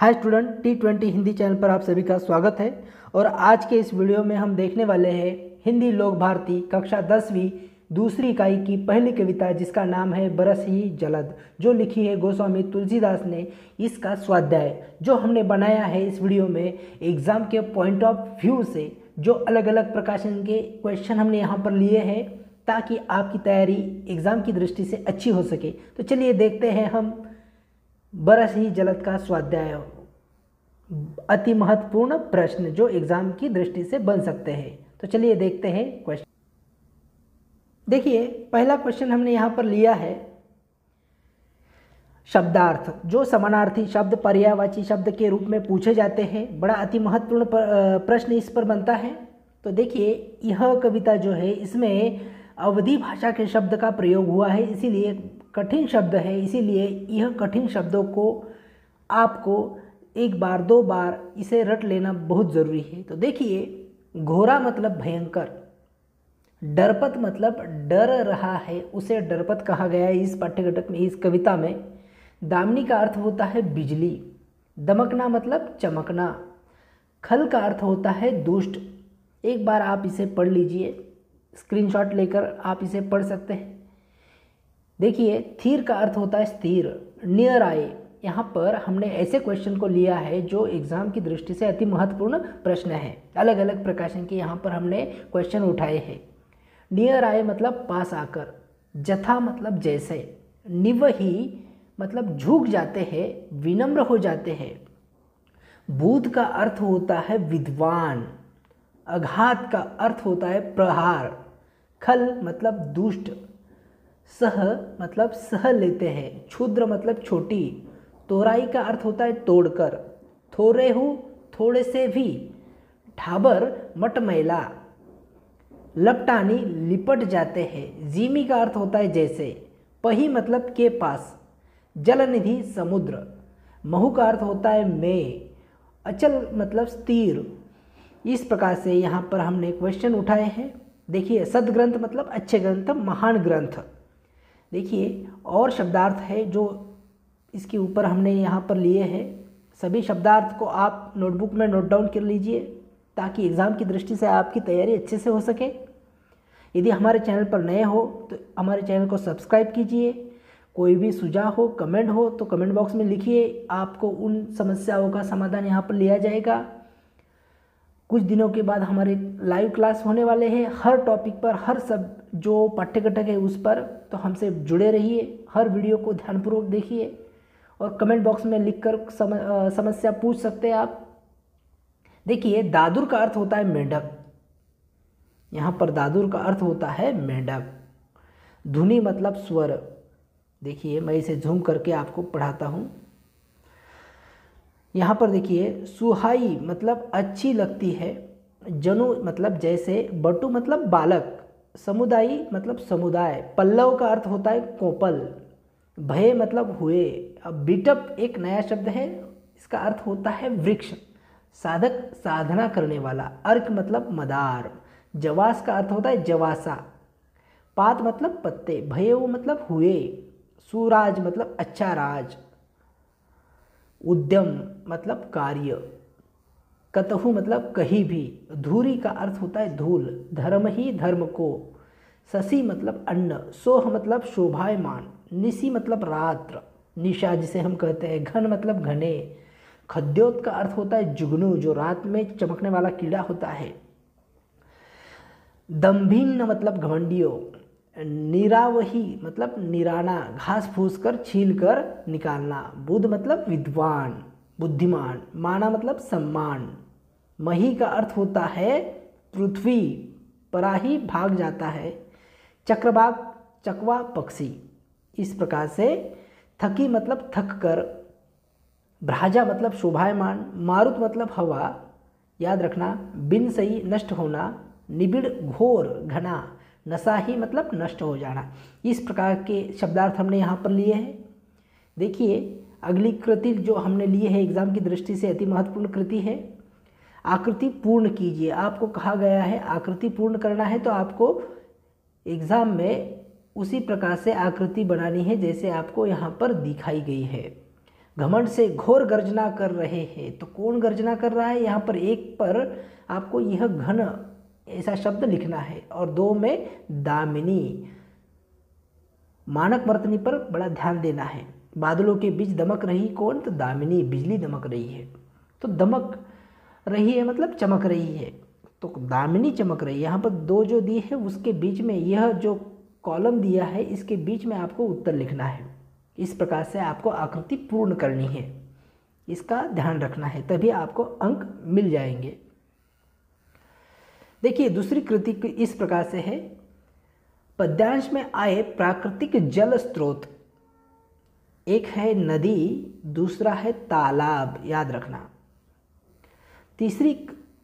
Hi student, T20 Hindi channel पर आप सभी का स्वागत है। और आज के इस वीडियो में हम देखने वाले हैं हिंदी लोक भारती कक्षा 10वीं दूसरी इकाई की पहली कविता, जिसका नाम है बरस ही जलद, जो लिखी है गोस्वामी तुलसीदास ने। इसका स्वाध्याय जो हमने बनाया है इस वीडियो में एग्ज़ाम के पॉइंट ऑफ व्यू से, जो अलग अलग प्रकाशन के क्वेश्चन हमने यहाँ पर लिए हैं ताकि आपकी तैयारी एग्ज़ाम की दृष्टि से अच्छी हो सके। तो चलिए देखते हैं हम बरस ही जलद का स्वाध्याय, अति महत्वपूर्ण प्रश्न जो एग्जाम की दृष्टि से बन सकते हैं। तो चलिए देखते हैं क्वेश्चन। देखिए, पहला क्वेश्चन हमने यहाँ पर लिया है शब्दार्थ, जो समानार्थी शब्द पर्यायवाची शब्द के रूप में पूछे जाते हैं। बड़ा अति महत्वपूर्ण प्रश्न इस पर बनता है। तो देखिए, यह कविता जो है इसमें अवधी भाषा के शब्द का प्रयोग हुआ है, इसीलिए कठिन शब्द है। इसीलिए यह कठिन शब्दों को आपको एक बार दो बार इसे रट लेना बहुत ज़रूरी है। तो देखिए, घोरा मतलब भयंकर, डरपत मतलब डर रहा है, उसे डरपत कहा गया है इस पाठ्यघटक में, इस कविता में। दामिनी का अर्थ होता है बिजली, दमकना मतलब चमकना, खल का अर्थ होता है दुष्ट। एक बार आप इसे पढ़ लीजिए, स्क्रीनशॉट लेकर आप इसे पढ़ सकते हैं। देखिए, थीर का अर्थ होता है स्थिर, नियर आए। यहाँ पर हमने ऐसे क्वेश्चन को लिया है जो एग्जाम की दृष्टि से अति महत्वपूर्ण प्रश्न है। अलग अलग प्रकाशन के यहाँ पर हमने क्वेश्चन उठाए हैं। नियर आए मतलब पास आकर, जथा मतलब जैसे, निवही मतलब झुक जाते हैं, विनम्र हो जाते हैं। बूध का अर्थ होता है विद्वान, आघात का अर्थ होता है प्रहार, खल मतलब दुष्ट, सह मतलब सह लेते हैं, क्षुद्र मतलब छोटी, तोराई का अर्थ होता है तोड़कर, थोड़े हूँ थोड़े से भी, ढाबर मटमैला, लपटानी लिपट जाते हैं। जीमी का अर्थ होता है जैसे, पही मतलब के पास, जलनिधि समुद्र, महु का अर्थ होता है में, अचल मतलब स्थिर। इस प्रकार से यहाँ पर हमने क्वेश्चन उठाए हैं। देखिए, सदग्रंथ मतलब अच्छे ग्रंथ, महान ग्रंथ। देखिए, और शब्दार्थ है जो इसके ऊपर हमने यहाँ पर लिए हैं। सभी शब्दार्थ को आप नोटबुक में नोट डाउन कर लीजिए ताकि एग्ज़ाम की दृष्टि से आपकी तैयारी अच्छे से हो सके। यदि हमारे चैनल पर नए हो तो हमारे चैनल को सब्सक्राइब कीजिए। कोई भी सुझाव हो, कमेंट हो तो कमेंट बॉक्स में लिखिए, आपको उन समस्याओं का समाधान यहाँ पर लिया जाएगा। कुछ दिनों के बाद हमारे लाइव क्लास होने वाले हैं हर टॉपिक पर, हर सब जो पाठ्यघटक है उस पर। तो हमसे जुड़े रहिए, हर वीडियो को ध्यानपूर्वक देखिए और कमेंट बॉक्स में लिखकर समस्या पूछ सकते हैं आप। देखिए, दादुर का अर्थ होता है मेंढक, यहाँ पर दादुर का अर्थ होता है मेंढक। धुनी मतलब स्वर। देखिए, मैं इसे झूम करके आपको पढ़ाता हूँ। यहाँ पर देखिए, सुहाई मतलब अच्छी लगती है, जनु मतलब जैसे, बटु मतलब बालक, समुदायी मतलब समुदाय, पल्लव का अर्थ होता है कोपल, भय मतलब हुए। अब बिटप एक नया शब्द है, इसका अर्थ होता है वृक्ष, साधक साधना करने वाला, अर्क मतलब मदार, जवास का अर्थ होता है जवासा, पात मतलब पत्ते, भयऊ मतलब हुए, सुराज मतलब अच्छा राज, उद्यम मतलब कार्य, कतहु मतलब कहीं भी, धूरी का अर्थ होता है धूल, धर्म ही धर्म को, शशि मतलब अन्न, सोह मतलब शोभायमान, निशी मतलब रात्र, निशा जिसे हम कहते हैं, घन मतलब घने, खद्योत का अर्थ होता है जुगनू, जो रात में चमकने वाला कीड़ा होता है, दम्भिन्न मतलब घमंडियों, निरावही मतलब निराना, घास फूस कर छील कर निकालना, बुध मतलब विद्वान बुद्धिमान, माना मतलब सम्मान, मही का अर्थ होता है पृथ्वी, पराही भाग जाता है, चक्रवाक चकवा पक्षी। इस प्रकार से थकी मतलब थक कर, भ्राजा मतलब शोभायमान, मारुत मतलब हवा, याद रखना, बिन सही नष्ट होना, निबिड़ घोर घना, नसाही मतलब नष्ट हो जाना। इस प्रकार के शब्दार्थ हमने यहाँ पर लिए हैं। देखिए, अगली कृति जो हमने लिए है एग्जाम की दृष्टि से अति महत्वपूर्ण कृति है, आकृति पूर्ण कीजिए। आपको कहा गया है आकृति पूर्ण करना है, तो आपको एग्ज़ाम में उसी प्रकार से आकृति बनानी है जैसे आपको यहाँ पर दिखाई गई है। घमंड से घोर गर्जना कर रहे हैं। तो कौन गर्जना कर रहा है, यहाँ पर एक पर आपको यह घन ऐसा शब्द लिखना है और दो में दामिनी, मानक वर्तनी पर बड़ा ध्यान देना है। बादलों के बीच दमक रही कौन, तो दामिनी, बिजली दमक रही है। तो दमक रही है मतलब चमक रही है, तो दामिनी चमक रही है। यहाँ पर दो जो दी है उसके बीच में यह जो कॉलम दिया है इसके बीच में आपको उत्तर लिखना है। इस प्रकार से आपको आकृति पूर्ण करनी है, इसका ध्यान रखना है, तभी आपको अंक मिल जाएंगे। देखिए दूसरी कृति इस प्रकार से है, पद्यांश में आए प्राकृतिक जल स्रोत, एक है नदी, दूसरा है तालाब, याद रखना। तीसरी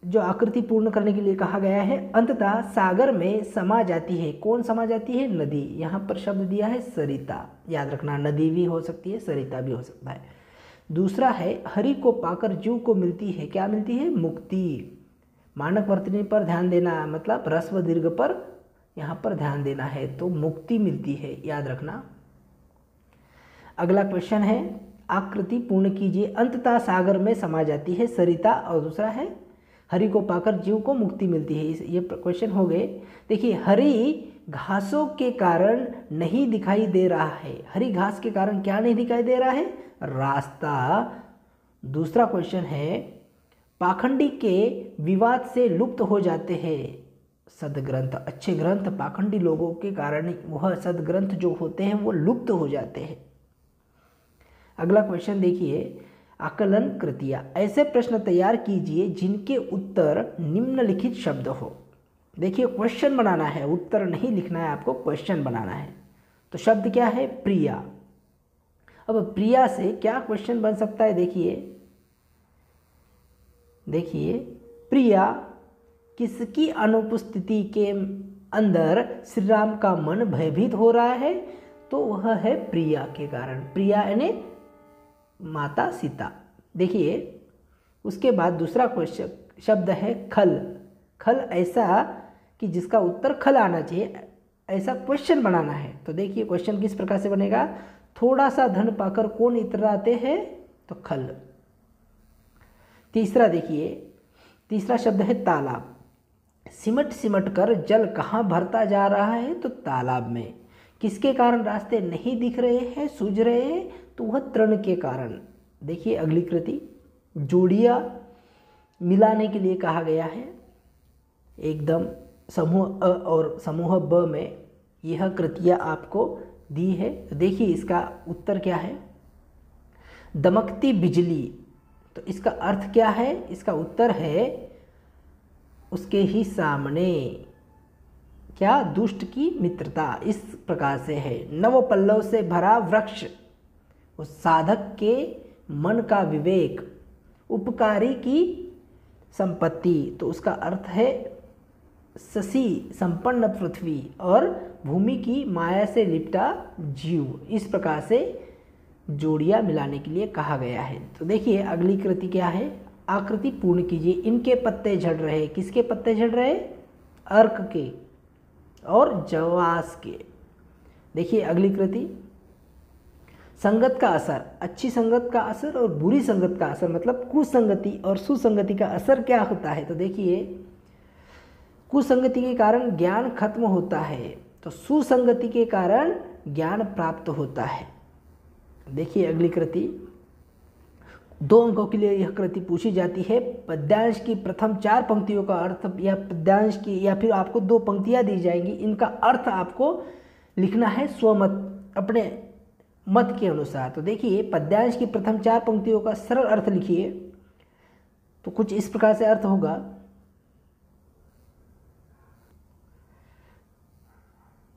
जो आकृति पूर्ण करने के लिए कहा गया है, अंततः सागर में समा जाती है, कौन समा जाती है, नदी। यहाँ पर शब्द दिया है सरिता, याद रखना, नदी भी हो सकती है, सरिता भी हो सकता है। दूसरा है हरि को पाकर जीव को मिलती है, क्या मिलती है, मुक्ति। मानक वर्तनी पर ध्यान देना, मतलब ह्रस्व दीर्घ पर यहाँ पर ध्यान देना है, तो मुक्ति मिलती है, याद रखना। अगला क्वेश्चन है, आकृति पूर्ण कीजिए। अंततः सागर में समा जाती है सरिता, और दूसरा है हरि को पाकर जीव को मुक्ति मिलती है। ये क्वेश्चन हो गए। देखिए हरि घासों के कारण नहीं दिखाई दे रहा है, हरी घास के कारण क्या नहीं दिखाई दे रहा है, रास्ता। दूसरा क्वेश्चन है, पाखंडी के विवाद से लुप्त हो जाते हैं सदग्रंथ, अच्छे ग्रंथ पाखंडी लोगों के कारण वह सदग्रंथ जो होते हैं वो लुप्त हो जाते हैं। अगला क्वेश्चन देखिए, आकलन कृतियाँ, ऐसे प्रश्न तैयार कीजिए जिनके उत्तर निम्नलिखित शब्द हो। देखिए क्वेश्चन बनाना है, उत्तर नहीं लिखना है आपको, क्वेश्चन बनाना है। तो शब्द क्या है, प्रिया। अब प्रिया से क्या क्वेश्चन बन सकता है, देखिए प्रिया किसकी अनुपस्थिति के अंदर श्री राम का मन भयभीत हो रहा है, तो वह है प्रिया के कारण, प्रिया यानी माता सीता। देखिए उसके बाद दूसरा क्वेश्चन शब्द है खल। खल ऐसा कि जिसका उत्तर खल आना चाहिए, ऐसा क्वेश्चन बनाना है। तो देखिए क्वेश्चन किस प्रकार से बनेगा, थोड़ा सा धन पाकर कौन इतराते हैं, तो खल। तीसरा देखिए, तीसरा शब्द है तालाब। सिमट सिमट कर जल कहाँ भरता जा रहा है, तो तालाब में। किसके कारण रास्ते नहीं दिख रहे हैं, सूझ रहे हैं, तो वह तृण के कारण। देखिए अगली कृति, जोड़ियाँ मिलाने के लिए कहा गया है, एकदम समूह अ और समूह ब में यह कृतियाँ आपको दी है। तो देखिए इसका उत्तर क्या है, दमकती बिजली। तो इसका अर्थ क्या है, इसका उत्तर है उसके ही सामने क्या, दुष्ट की मित्रता, इस प्रकार से है। नव पल्लव से भरा वृक्ष, उस साधक के मन का विवेक, उपकारी की संपत्ति। तो उसका अर्थ है शशि संपन्न पृथ्वी और भूमि की माया से लिपटा जीव। इस प्रकार से जोड़ियाँ मिलाने के लिए कहा गया है। तो देखिए अगली कृति क्या है, आकृति पूर्ण कीजिए। इनके पत्ते झड़ रहे, किसके पत्ते झड़ रहे, अर्क के और जवास के। देखिए अगली कृति, संगत का असर, अच्छी संगत का असर और बुरी संगत का असर, मतलब कुसंगति और सुसंगति का असर क्या होता है। तो देखिए कुसंगति के कारण ज्ञान खत्म होता है, तो सुसंगति के कारण ज्ञान प्राप्त होता है। देखिए अगली कृति, 2 अंकों के लिए यह कृति पूछी जाती है। पद्यांश की प्रथम 4 पंक्तियों का अर्थ, या पद्यांश की, या फिर आपको 2 पंक्तियां दी जाएंगी, इनका अर्थ आपको लिखना है स्वमत, अपने मत के अनुसार। तो देखिए पद्यांश की प्रथम 4 पंक्तियों का सरल अर्थ लिखिए, तो कुछ इस प्रकार से अर्थ होगा,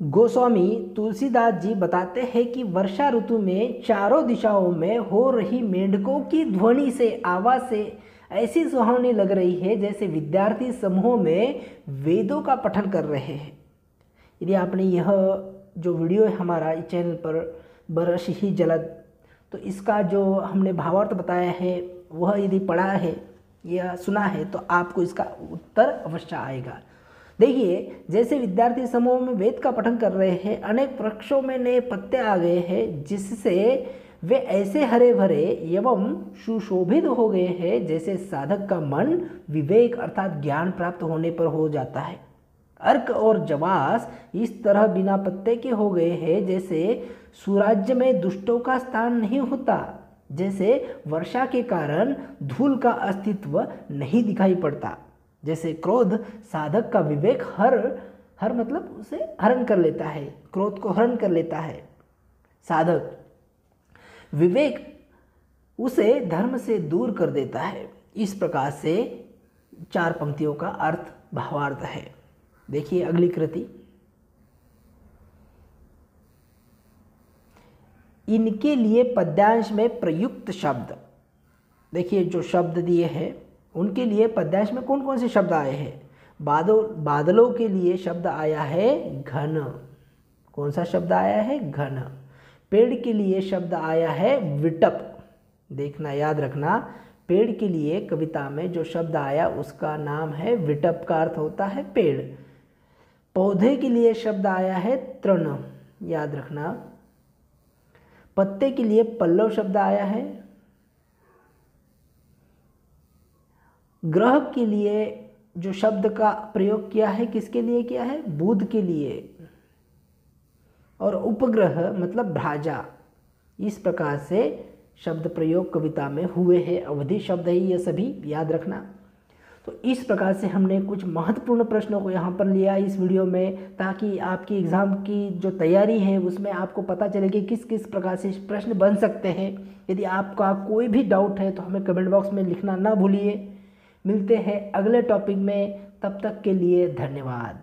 गोस्वामी तुलसीदास जी बताते हैं कि वर्षा ऋतु में चारों दिशाओं में हो रही मेंढकों की ध्वनि से, आवाज़ से ऐसी सुहावनी लग रही है जैसे विद्यार्थी समूह में वेदों का पठन कर रहे हैं। यदि आपने यह जो वीडियो है हमारा इस चैनल पर बरस ही जलद, तो इसका जो हमने भावार्थ बताया है वह यदि पढ़ा है या सुना है तो आपको इसका उत्तर अवश्य आएगा। देखिए जैसे विद्यार्थी समूह में वेद का पठन कर रहे हैं, अनेक वृक्षों में नए पत्ते आ गए हैं जिससे वे ऐसे हरे भरे एवं सुशोभित हो गए हैं जैसे साधक का मन विवेक अर्थात ज्ञान प्राप्त होने पर हो जाता है। अर्क और जवास इस तरह बिना पत्ते के हो गए हैं जैसे सुराज्य में दुष्टों का स्थान नहीं होता, जैसे वर्षा के कारण धूल का अस्तित्व नहीं दिखाई पड़ता, जैसे क्रोध साधक का विवेक हर मतलब उसे हरण कर लेता है, क्रोध को हरण कर लेता है साधक, विवेक उसे धर्म से दूर कर देता है। इस प्रकार से 4 पंक्तियों का अर्थ भावार्थ है। देखिए अगली कृति, इनके लिए पद्यांश में प्रयुक्त शब्द। देखिए जो शब्द दिए हैं उनके लिए पद्यांश में कौन कौन से शब्द आए हैं। बादलों के लिए शब्द आया है घन। कौन सा शब्द आया है? घन। पेड़ के लिए शब्द आया है विटप। देखना, याद रखना, पेड़ के लिए कविता में जो शब्द आया उसका नाम है विटप, का अर्थ होता है पेड़। पौधे के लिए शब्द आया है तृण, याद रखना। पत्ते के लिए पल्लव शब्द आया है। ग्रह के लिए जो शब्द का प्रयोग किया है किसके लिए किया है? बुध के लिए। और उपग्रह मतलब भ्राजा। इस प्रकार से शब्द प्रयोग कविता में हुए हैं। अवधि शब्द है ये सभी, याद रखना। तो इस प्रकार से हमने कुछ महत्वपूर्ण प्रश्नों को यहाँ पर लिया इस वीडियो में, ताकि आपकी एग्ज़ाम की जो तैयारी है उसमें आपको पता चले कि किस किस प्रकार से प्रश्न बन सकते हैं। यदि आपका कोई भी डाउट है तो हमें कमेंट बॉक्स में लिखना ना भूलिए। मिलते हैं अगले टॉपिक में, तब तक के लिए धन्यवाद।